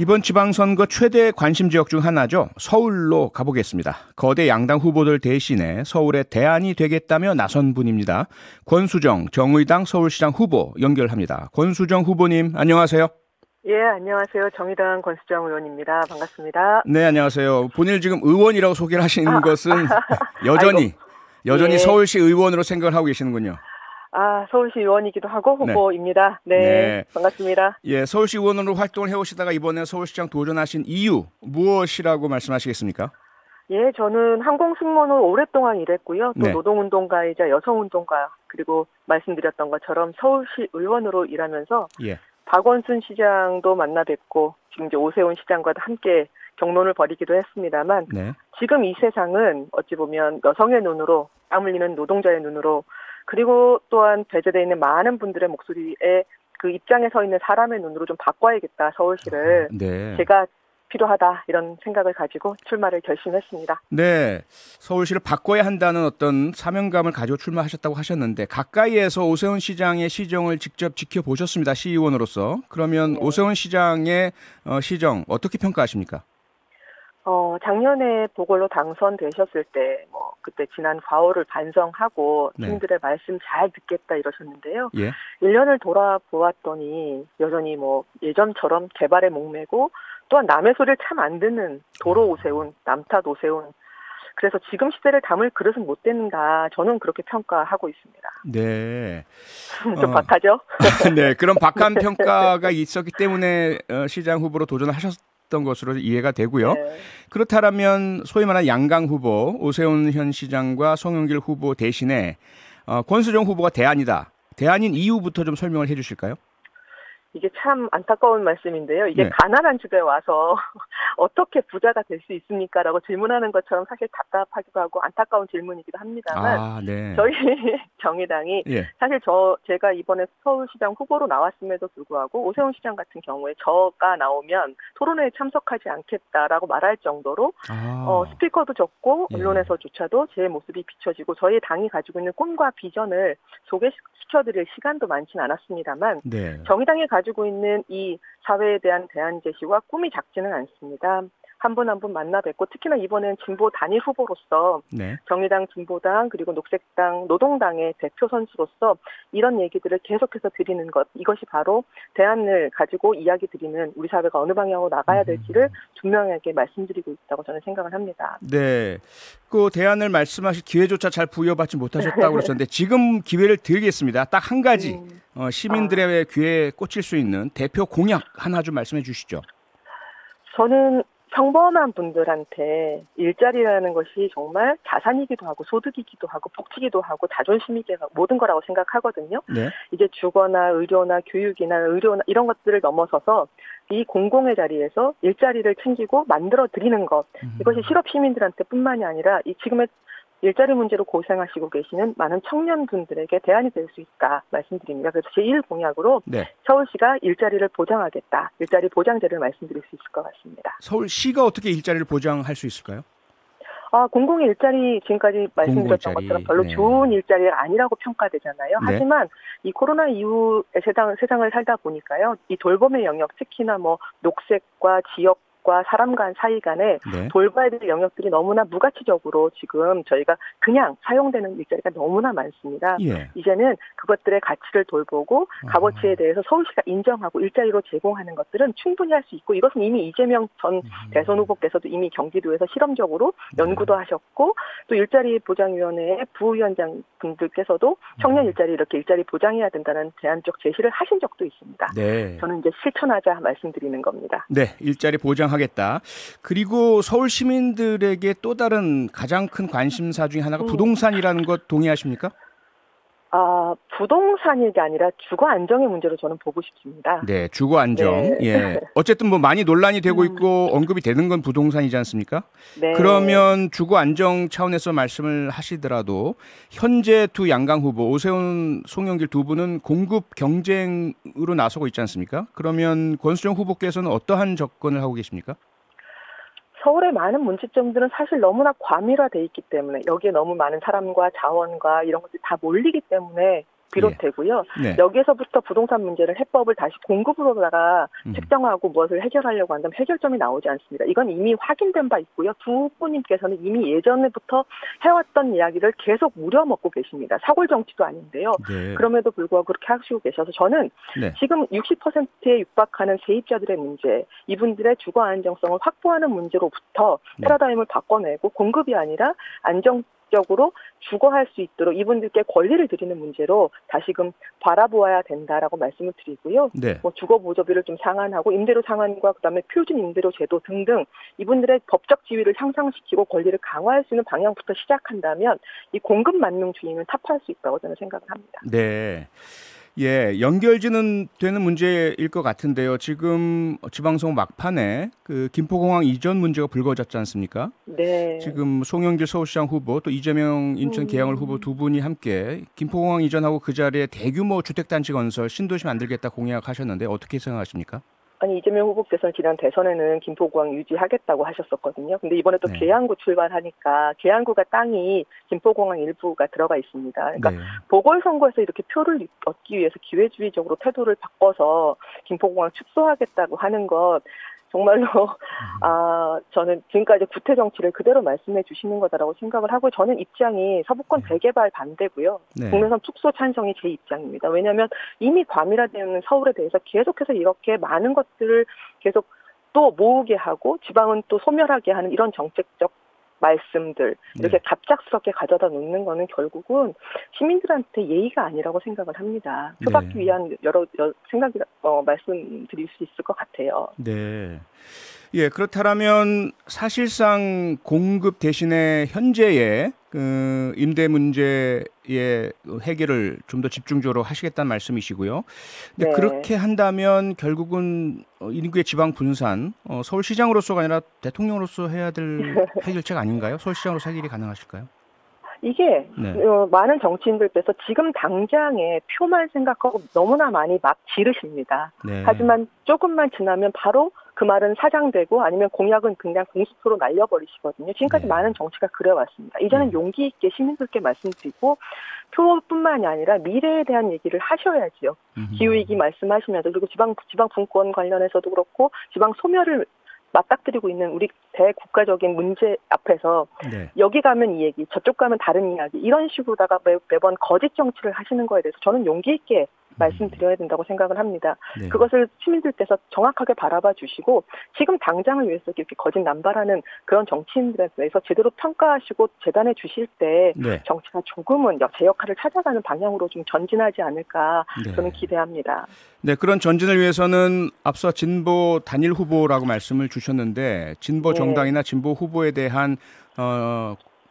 이번 지방선거 최대 관심 지역 중 하나죠. 서울로 가보겠습니다. 거대 양당 후보들 대신에 서울의 대안이 되겠다며 나선 분입니다. 권수정 정의당 서울시장 후보 연결합니다. 권수정 후보님 안녕하세요. 예, 안녕하세요. 정의당 권수정 의원입니다. 반갑습니다. 네, 안녕하세요. 본인을 지금 의원이라고 소개를 하시는 것은 여전히 예. 서울시 의원으로 생각을 하고 계시는군요. 서울시 의원이기도 하고 후보입니다. 네, 반갑습니다. 예, 서울시 의원으로 활동을 해오시다가 이번에 서울시장 도전하신 이유 무엇이라고 말씀하시겠습니까? 예, 저는 항공승무원으로 오랫동안 일했고요. 또 네. 노동운동가이자 여성운동가, 그리고 말씀드렸던 것처럼 서울시 의원으로 일하면서 예. 박원순 시장도 만나 뵙고 지금 이제 오세훈 시장과도 함께 경론을 벌이기도 했습니다만 네. 지금 이 세상은 어찌 보면 여성의 눈으로, 땀 흘리는 노동자의 눈으로, 그리고 또한 배제되어 있는 많은 분들의 목소리에 그 입장에 서 있는 사람의 눈으로 좀 바꿔야겠다, 서울시를. 네. 제가 필요하다, 이런 생각을 가지고 출마를 결심했습니다. 네, 서울시를 바꿔야 한다는 어떤 사명감을 가지고 출마하셨다고 하셨는데 가까이에서 오세훈 시장의 시정을 직접 지켜보셨습니다. 시의원으로서. 그러면 네. 오세훈 시장의 시정 어떻게 평가하십니까? 작년에 보궐로 당선되셨을 때, 그때 지난 4월을 반성하고 네. 시민들의 말씀 잘 듣겠다 이러셨는데요. 예. 1년을 돌아보았더니 여전히 예전처럼 개발에 목매고 또한 남의 소리를 참 안 듣는 도로 오세훈, 남탓 오세훈. 그래서 지금 시대를 담을 그릇은 못 되는가, 저는 그렇게 평가하고 있습니다. 네. 좀 박하죠? 네, 그런 박한 평가가 있었기 때문에 시장 후보로 도전하셨던 것으로 이해가 되고요. 네. 그렇다면 소위 말하는 양강 후보 오세훈 현 시장과 송영길 후보 대신에 권수정 후보가 대안이다. 대안인 이유부터 좀 설명을 해주실까요? 이게 참 안타까운 말씀인데요. 이게 네. 가난한 집에 와서 어떻게 부자가 될 수 있습니까? 라고 질문하는 것처럼 사실 답답하기도 하고 안타까운 질문이기도 합니다만 네. 저희 정의당이 예. 사실 제가 이번에 서울시장 후보로 나왔음에도 불구하고 오세훈 시장 같은 경우에 저가 나오면 토론회에 참석하지 않겠다라고 말할 정도로 스피커도 적고 예. 언론에서조차도 제 모습이 비춰지고 저희 당이 가지고 있는 꿈과 비전을 소개시켜드릴 시간도 많지는 않았습니다만 네. 정의당이 가지고 있는 이 사회에 대한 대안 제시와 꿈이 작지는 않습니다. 한 분 한 분 만나 뵙고 특히나 이번엔 진보 단일 후보로서 네. 정의당, 진보당, 그리고 녹색당, 노동당의 대표 선수로서 이런 얘기들을 계속해서 드리는 것, 이것이 바로 대안을 가지고 이야기 드리는 우리 사회가 어느 방향으로 나가야 될지를 분명하게 말씀드리고 있다고 저는 생각을 합니다. 네. 그 대안을 말씀하실 기회조차 잘 부여받지 못하셨다고 그러셨는데 지금 기회를 드리겠습니다. 딱 한 가지 시민들의 귀에 꽂힐 수 있는 대표 공약 하나 좀 말씀해 주시죠. 저는 평범한 분들한테 일자리라는 것이 정말 자산이기도 하고 소득이기도 하고 복지기도 하고 자존심이기도 하고 모든 거라고 생각하거든요. 네. 이제 주거나 의료나 교육이나 이런 것들을 넘어서서 이 공공의 자리에서 일자리를 챙기고 만들어 드리는 것, 이것이 실업 시민들한테 뿐만이 아니라 이 지금의 일자리 문제로 고생하시고 계시는 많은 청년분들에게 대안이 될 수 있다 말씀드립니다. 그래서 제1공약으로 네. 서울시가 일자리를 보장하겠다. 일자리 보장제를 말씀드릴 수 있을 것 같습니다. 서울시가 어떻게 일자리를 보장할 수 있을까요? 공공의 일자리 지금까지 말씀드렸던 것처럼 별로 좋은 일자리가 아니라고 평가되잖아요. 네. 하지만 이 코로나 이후 세상을 살다 보니까요. 이 돌봄의 영역, 특히나 녹색과 지역 사람 간 사이 간에 돌봐야 될 영역들이 너무나 무가치적으로 지금 저희가 그냥 사용되는 일자리가 너무나 많습니다. 예. 이제는 그것들의 가치를 돌보고 값어치에 대해서 서울시가 인정하고 일자리로 제공하는 것들은 충분히 할 수 있고 이것은 이미 이재명 전 대선 후보께서도 이미 경기도에서 실험적으로 연구도 하셨고 또 일자리 보장위원회 부위원장 분들께서도 청년 일자리 이렇게 일자리 보장해야 된다는 제안적 제시를 하신 적도 있습니다. 네. 저는 이제 실천하자 말씀드리는 겁니다. 네, 일자리 보장하겠다. 그리고 서울 시민들에게 또 다른 가장 큰 관심사 중에 하나가 부동산이라는 것 동의하십니까? 부동산이 아니라 주거 안정의 문제로 저는 보고 싶습니다. 네, 주거 안정. 네. 예. 어쨌든 많이 논란이 되고 있고 언급이 되는 건 부동산이지 않습니까? 네. 그러면 주거 안정 차원에서 말씀을 하시더라도 현재 두 양강 후보 오세훈, 송영길 두 분은 공급 경쟁으로 나서고 있지 않습니까? 그러면 권수정 후보께서는 어떠한 접근을 하고 계십니까? 서울의 많은 문제점들은 사실 너무나 과밀화돼 있기 때문에 여기에 너무 많은 사람과 자원과 이런 것들이 다 몰리기 때문에 비롯되고요. 여기에서부터 부동산 문제를 해법을 다시 공급으로다가 책정하고 무엇을 해결하려고 한다면 해결점이 나오지 않습니다. 이건 이미 확인된 바 있고요. 두 후보님께서는 이미 예전부터 해왔던 이야기를 계속 무려먹고 계십니다. 사골 정치도 아닌데요. 그럼에도 불구하고 그렇게 하시고 계셔서 저는 지금 60%에 육박하는 세입자들의 문제, 이분들의 주거 안정성을 확보하는 문제로부터 패러다임을 바꿔내고 공급이 아니라 안정적으로 주거할 수 있도록 이분들께 권리를 드리는 문제로 다시금 바라보아야 된다라고 말씀을 드리고요. 뭐 주거 보조비를 좀 상한하고 임대료 상한과 그다음에 표준 임대료 제도 등등 이분들의 법적 지위를 향상시키고 권리를 강화할 수 있는 방향부터 시작한다면 이 공급 만능주의는 타파할 수 있다고 저는 생각을 합니다. 네. 예, 연결지는 되는 문제일 것 같은데요. 지금 지방선거 막판에 그 김포공항 이전 문제가 불거졌지 않습니까? 네. 지금 송영길 서울시장 후보 또 이재명 인천 계양을 후보 두 분이 함께 김포공항 이전하고 그 자리에 대규모 주택단지 건설 신도시 만들겠다 공약하셨는데 어떻게 생각하십니까? 아니 이재명 후보께서는 지난 대선에는 김포공항 유지하겠다고 하셨었거든요. 근데 이번에 또 계양구 출발하니까 계양구가 땅이 김포공항 일부가 들어가 있습니다. 그러니까 보궐선거에서 이렇게 표를 얻기 위해서 기회주의적으로 태도를 바꿔서 김포공항 축소하겠다고 하는 것 정말로 저는 지금까지 구태 정치를 그대로 말씀해 주시는 거다라고 생각을 하고 저는 입장이 서부권 재개발 반대고요. 국내선 축소 찬성이 제 입장입니다. 왜냐하면 이미 과밀화되는 서울에 대해서 계속해서 이렇게 많은 것들을 계속 또 모으게 하고 지방은 또 소멸하게 하는 이런 정책적 말씀들 이렇게 갑작스럽게 가져다 놓는 거는 결국은 시민들한테 예의가 아니라고 생각을 합니다. 표받기 위한 여러 생각이 말씀드릴 수 있을 것 같아요. 네. 예, 그렇다면 사실상 공급 대신에 현재의 그 임대 문제의 해결을 좀 더 집중적으로 하시겠다는 말씀이시고요. 근데 그렇게 한다면 결국은 인구의 지방 분산, 서울시장으로서가 아니라 대통령으로서 해야 될 해결책 아닌가요? 서울시장으로서 해결이 가능하실까요? 이게 많은 정치인들께서 지금 당장의 표만 생각하고 너무나 많이 막 지르십니다. 하지만 조금만 지나면 바로 그 말은 사장되고 아니면 공약은 그냥 공수표로 날려버리시거든요. 지금까지 많은 정치가 그래왔습니다. 이제는 용기 있게 시민들께 말씀드리고 표뿐만이 아니라 미래에 대한 얘기를 하셔야지요. 기후위기 말씀하시면서 그리고 지방 분권 관련해서도 그렇고 지방 소멸을 맞닥뜨리고 있는 우리 대국가적인 문제 앞에서 여기 가면 이 얘기, 저쪽 가면 다른 이야기 이런 식으로다가 매번 거짓 정치를 하시는 거에 대해서 저는 용기 있게 말씀드려야 된다고 생각을 합니다. 그것을 시민들께서 정확하게 바라봐 주시고 지금 당장을 위해서 이렇게 거짓 남발하는 그런 정치인들에 대해서 제대로 평가하시고 재단해 주실 때 정치가 조금은 제 역할을 찾아가는 방향으로 좀 전진하지 않을까 저는 기대합니다. 네, 그런 전진을 위해서는 앞서 진보 단일 후보라고 말씀을 주셨는데 진보 정당이나 진보 후보에 대한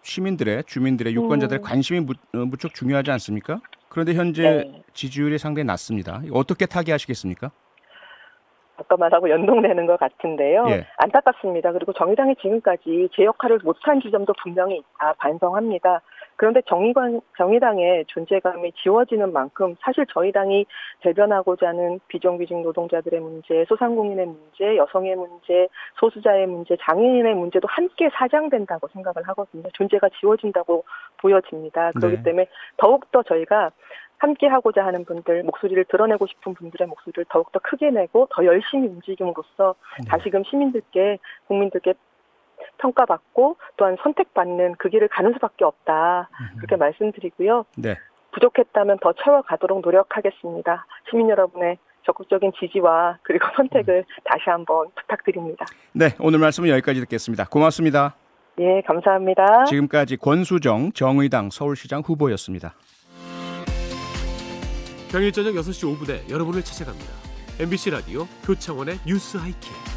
시민들의 주민들의 유권자들의 관심이 무척 중요하지 않습니까? 그런데 현재 지지율이 상당히 낮습니다. 어떻게 타개하시겠습니까? 아까 말하고 연동되는 것 같은데요. 안타깝습니다. 그리고 정의당이 지금까지 제 역할을 못한 지점도 분명히 있다. 반성합니다. 그런데 정의당의 존재감이 지워지는 만큼 사실 저희 당이 대변하고자 하는 비정규직 노동자들의 문제, 소상공인의 문제, 여성의 문제, 소수자의 문제, 장애인의 문제도 함께 사장된다고 생각을 하거든요. 존재가 지워진다고 보여집니다. 그렇기 때문에 더욱더 저희가 함께 하고자 하는 분들, 목소리를 드러내고 싶은 분들의 목소리를 더욱더 크게 내고 더 열심히 움직임으로써 다시금 시민들께, 국민들께 평가받고 또한 선택받는 그 길을 가는 수밖에 없다. 그렇게 말씀드리고요. 부족했다면 더 채워가도록 노력하겠습니다. 시민 여러분의 적극적인 지지와 그리고 선택을 다시 한번 부탁드립니다. 네, 오늘 말씀은 여기까지 듣겠습니다. 고맙습니다. 예, 감사합니다. 지금까지 권수정 정의당 서울시장 후보였습니다. 평일 저녁 6시 5분에 여러분을 찾아갑니다. MBC 라디오 표창원의 뉴스 하이킥.